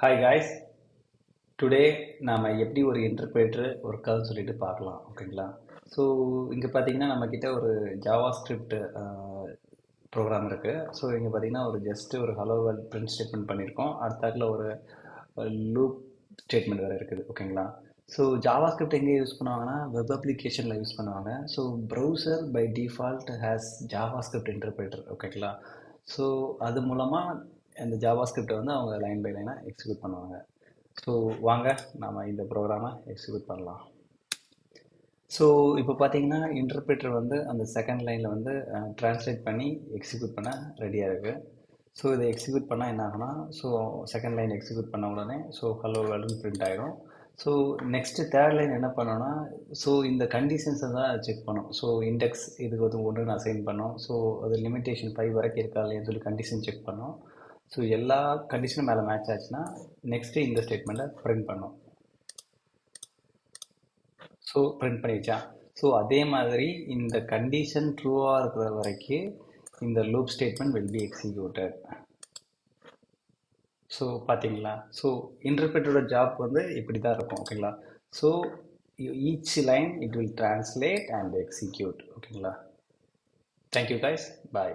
Hi guys, today நாம் எப்படி ஒரு இன்டர்பிரேட்டர் ஒர்க்காகுன்னு சொல்லிட்டு பார்க்கலாம் ஓகேங்களா. ஸோ இங்கே பார்த்தீங்கன்னா நம்மக்கிட்ட ஒரு ஜாவா ஸ்கிரிப்ட் ப்ரோக்ராம் இருக்குது. ஸோ இங்கே பார்த்தீங்கன்னா ஒரு ஜஸ்ட்டு ஒரு ஹலோ வேர்ல்ட் பிரிண்ட் ஸ்டேட்மெண்ட் பண்ணியிருக்கோம். அடுத்தாக்கில் ஒரு லூப் ஸ்டேட்மெண்ட் வேறு இருக்குது ஓகேங்களா. ஸோ ஜாவா ஸ்கிரிப்ட் எங்கே யூஸ் பண்ணுவாங்கன்னா வெப் அப்ளிகேஷனில் யூஸ் பண்ணுவாங்க. So browser by default has Java script interpreter ஓகேங்களா. ஸோ அது மூலமாக அந்த ஜாவா ஸ்கிரிப்டை வந்து அவங்க லைன் பை லைனாக எக்ஸிக்யூட் பண்ணுவாங்க. ஸோ வாங்க நாம் இந்த ப்ரோக்ராமை எக்ஸிக்யூட் பண்ணலாம். ஸோ இப்போ பார்த்தீங்கன்னா இன்டர்பிரேட்டர் வந்து அந்த செகண்ட் லைனில் வந்து ட்ரான்ஸ்லேட் பண்ணி எக்ஸிக்யூட் பண்ண ரெடியாக இருக்குது. ஸோ இதை எக்ஸிக்யூட் பண்ணால் என்ன ஆகுனா, ஸோ செகண்ட் லைன் எக்ஸிக்யூட் பண்ண உடனே ஸோ ஹலோ வேர்ல்டுன்னு பிரிண்ட் ஆகிடும். ஸோ நெக்ஸ்ட்டு தேர்ட் லைன் என்ன பண்ணோன்னா, ஸோ இந்த கண்டிஷன்ஸை தான் செக் பண்ணும். ஸோ இண்டெக்ஸ் இதுக்கு வந்து ஒன்று அசைன் பண்ணோம். ஸோ அது லிமிட்டேஷன் 5 வரைக்கும் இருக்கா இல்லையான்னு சொல்லி கண்டிஷன் செக் பண்ணோம். ஸோ எல்லா கண்டிஷனும் மேலே மேட்ச் ஆச்சுன்னா நெக்ஸ்ட்டு இந்த ஸ்டேட்மெண்ட்டை பிரிண்ட் பண்ணோம். So print பண்ணிடுச்சா. ஸோ அதே மாதிரி இந்த கண்டிஷன் ட்ரூவாக இருக்கிற வரைக்கும் இந்த loop statement will be executed. So பார்த்தீங்களா. ஸோ இன்டர்பிரேட்டரோட ஜாப் வந்து இப்படி தான் இருக்கும் ஓகேங்களா. So each line it will translate and execute ஓகேங்களா. தேங்க்யூ கைஸ், பாய்.